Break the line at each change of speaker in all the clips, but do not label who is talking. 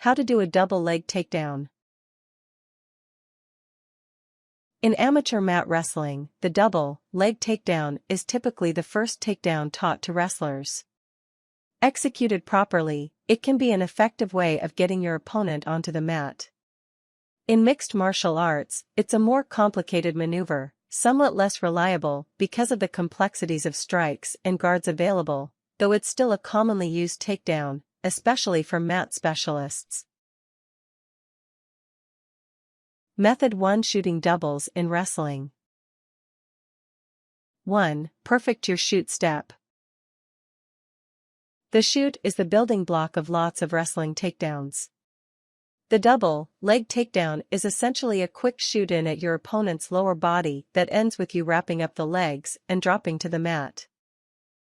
How to do a double leg takedown. In amateur mat wrestling, the double leg takedown is typically the first takedown taught to wrestlers. Executed properly, it can be an effective way of getting your opponent onto the mat. In mixed martial arts, it's a more complicated maneuver, somewhat less reliable because of the complexities of strikes and guards available, though it's still a commonly used takedown, especially for mat specialists. Method 1: Shooting doubles in wrestling. 1. Perfect your shoot step. The shoot is the building block of lots of wrestling takedowns. The double leg takedown is essentially a quick shoot in at your opponent's lower body that ends with you wrapping up the legs and dropping to the mat.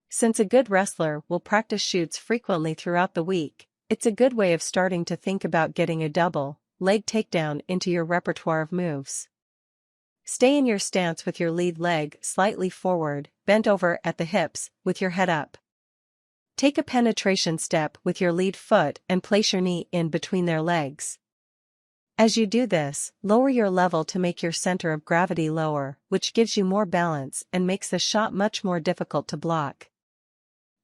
Since a good wrestler will practice shoots frequently throughout the week, it's a good way of starting to think about getting a double leg takedown into your repertoire of moves. Stay in your stance with your lead leg slightly forward, bent over at the hips, with your head up. Take a penetration step with your lead foot and place your knee in between their legs. As you do this, lower your level to make your center of gravity lower, which gives you more balance and makes the shot much more difficult to block.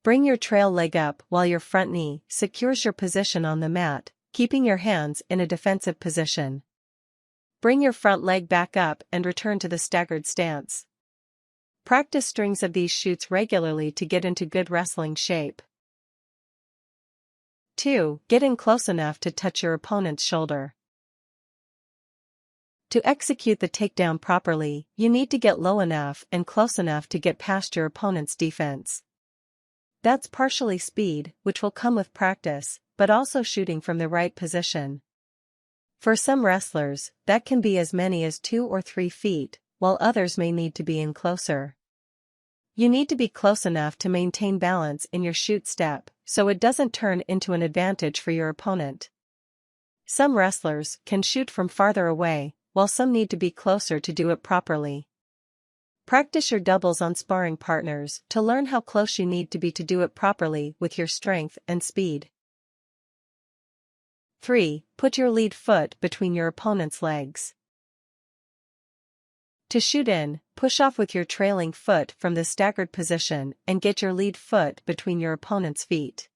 Bring your trail leg up while your front knee secures your position on the mat, keeping your hands in a defensive position. Bring your front leg back up and return to the staggered stance. Practice strings of these shoots regularly to get into good wrestling shape. 2. Get in close enough to touch your opponent's shoulder. To execute the takedown properly, you need to get low enough and close enough to get past your opponent's defense. That's partially speed, which will come with practice, but also shooting from the right position. For some wrestlers, that can be as many as 2 or 3 feet, while others may need to be in closer. You need to be close enough to maintain balance in your shoot step, so it doesn't turn into an advantage for your opponent. Some wrestlers can shoot from farther away, while some need to be closer to do it properly. Practice your doubles on sparring partners to learn how close you need to be to do it properly with your strength and speed. 3. Put your lead foot between your opponent's legs. To shoot in, push off with your trailing foot from the staggered position and get your lead foot between your opponent's feet.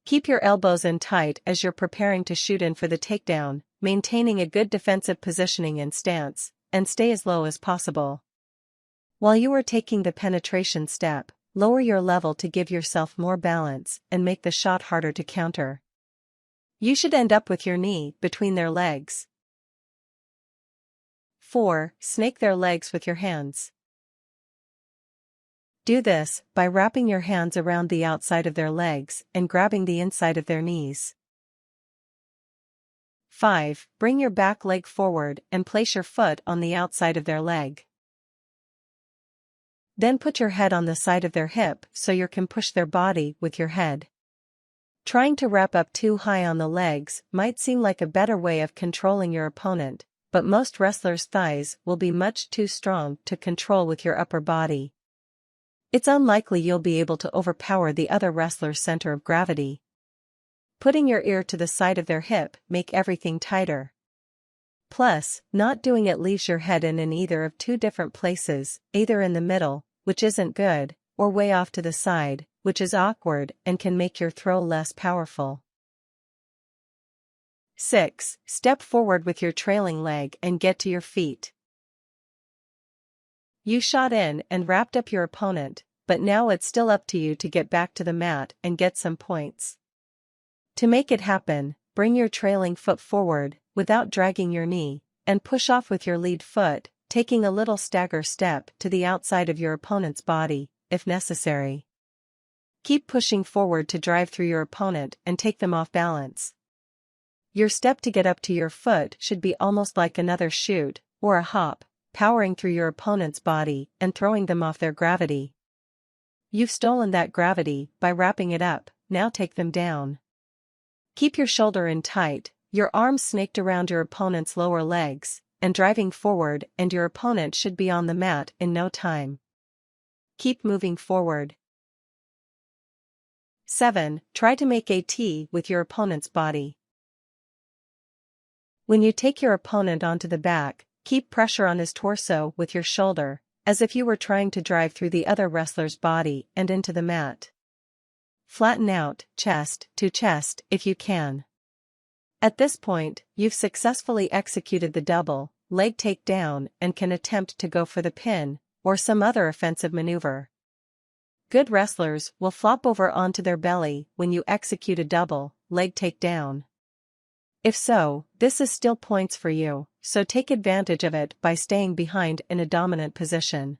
Keep your elbows in tight as you're preparing to shoot in for the takedown, maintaining a good defensive positioning and stance, and stay as low as possible. While you are taking the penetration step, lower your level to give yourself more balance and make the shot harder to counter. You should end up with your knee between their legs. 4. Snake their legs with your hands. Do this by wrapping your hands around the outside of their legs and grabbing the inside of their knees. 5. Bring your back leg forward and place your foot on the outside of their leg. Then put your head on the side of their hip so you can push their body with your head. Trying to wrap up too high on the legs might seem like a better way of controlling your opponent, but most wrestlers' thighs will be much too strong to control with your upper body. It's unlikely you'll be able to overpower the other wrestler's center of gravity. Putting your ear to the side of their hip make everything tighter. Plus, not doing it leaves your head in either of 2 different places, either in the middle, which isn't good, or way off to the side, which is awkward and can make your throw less powerful. 6. Step forward with your trailing leg and get to your feet. You shot in and wrapped up your opponent, but now it's still up to you to get back to the mat and get some points. To make it happen, bring your trailing foot forward, without dragging your knee, and push off with your lead foot, taking a little stagger step to the outside of your opponent's body, if necessary. Keep pushing forward to drive through your opponent and take them off balance. Your step to get up to your foot should be almost like another shoot, or a hop, powering through your opponent's body and throwing them off their gravity. You've stolen that gravity by wrapping it up, now take them down. Keep your shoulder in tight, your arms snaked around your opponent's lower legs, and driving forward, and your opponent should be on the mat in no time. Keep moving forward. 7. Try to make a T with your opponent's body. When you take your opponent onto the back, keep pressure on his torso with your shoulder, as if you were trying to drive through the other wrestler's body and into the mat. Flatten out, chest to chest if you can. At this point, you've successfully executed the double leg takedown and can attempt to go for the pin, or some other offensive maneuver. Good wrestlers will flop over onto their belly when you execute a double leg takedown. If so, this is still points for you, so take advantage of it by staying behind in a dominant position.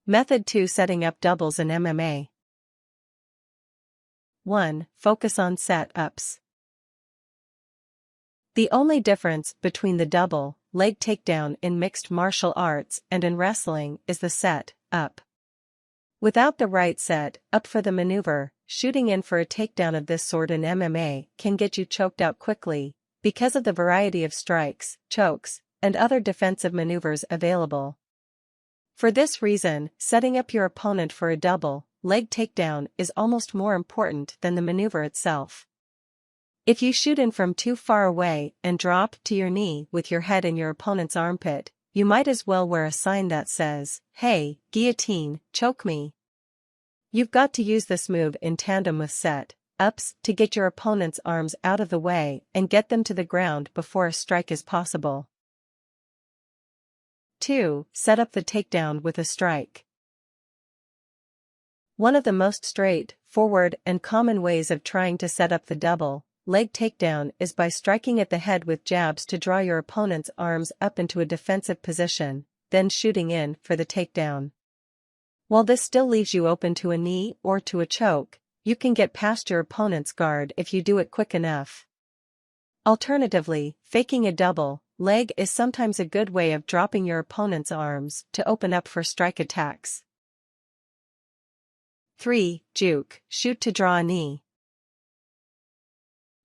Method 2: Setting up doubles in MMA. 1. Focus on set-ups. The only difference between the double leg takedown in mixed martial arts and in wrestling is the set-up. Without the right set-up for the maneuver, shooting in for a takedown of this sort in MMA can get you choked out quickly, because of the variety of strikes, chokes, and other defensive maneuvers available. For this reason, setting up your opponent for a double leg takedown is almost more important than the maneuver itself. If you shoot in from too far away and drop to your knee with your head in your opponent's armpit, you might as well wear a sign that says, "Hey, guillotine, choke me." You've got to use this move in tandem with set-ups to get your opponent's arms out of the way and get them to the ground before a strike is possible. 2. Set up the takedown with a strike. One of the most straightforward and common ways of trying to set up the double leg takedown is by striking at the head with jabs to draw your opponent's arms up into a defensive position, then shooting in for the takedown. While this still leaves you open to a knee or to a choke, you can get past your opponent's guard if you do it quick enough. Alternatively, faking a double leg is sometimes a good way of dropping your opponent's arms to open up for strike attacks. 3. Juke, shoot to draw a knee.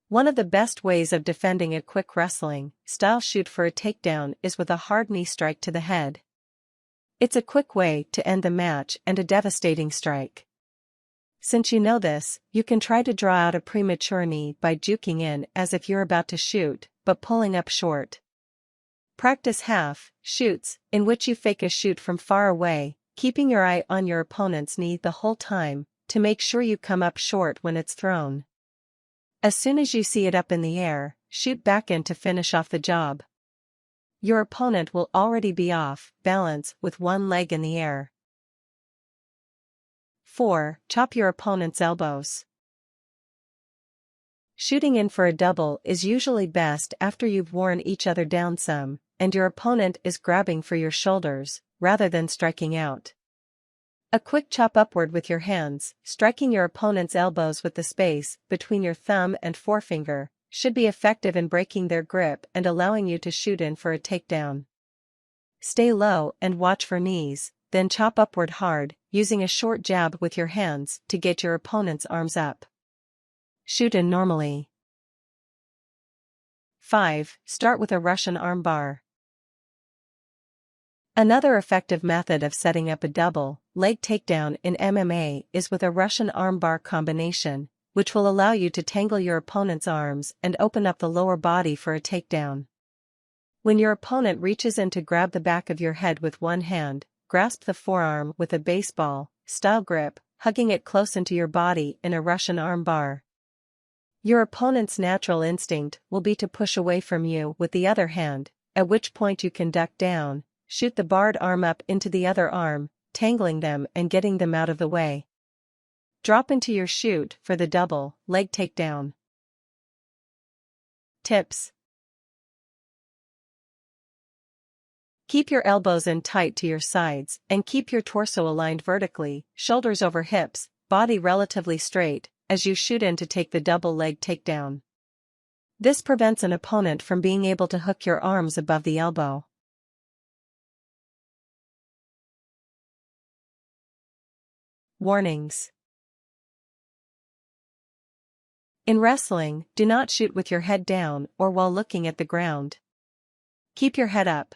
One of the best ways of defending a quick wrestling style shoot for a takedown is with a hard knee strike to the head. It's a quick way to end the match and a devastating strike. Since you know this, you can try to draw out a premature knee by juking in as if you're about to shoot, but pulling up short. Practice half shoots, in which you fake a shoot from far away, keeping your eye on your opponent's knee the whole time, to make sure you come up short when it's thrown. As soon as you see it up in the air, shoot back in to finish off the job. Your opponent will already be off balance with one leg in the air. 4. Chop your opponent's elbows. Shooting in for a double is usually best after you've worn each other down some, and your opponent is grabbing for your shoulders, rather than striking out. A quick chop upward with your hands, striking your opponent's elbows with the space between your thumb and forefinger, should be effective in breaking their grip and allowing you to shoot in for a takedown. Stay low and watch for knees, then chop upward hard, using a short jab with your hands to get your opponent's arms up. Shoot in normally. 5. Start with a Russian armbar. Another effective method of setting up a double leg takedown in MMA is with a Russian armbar combination, which will allow you to tangle your opponent's arms and open up the lower body for a takedown. When your opponent reaches in to grab the back of your head with one hand, grasp the forearm with a baseball-style grip, hugging it close into your body in a Russian armbar. Your opponent's natural instinct will be to push away from you with the other hand, at which point you can duck down, shoot the barred arm up into the other arm, tangling them and getting them out of the way. Drop into your shoot for the double leg takedown. Tips: keep your elbows in tight to your sides and keep your torso aligned vertically, shoulders over hips, body relatively straight, as you shoot in to take the double leg takedown. This prevents an opponent from being able to hook your arms above the elbow. Warnings: in wrestling, do not shoot with your head down or while looking at the ground. Keep your head up,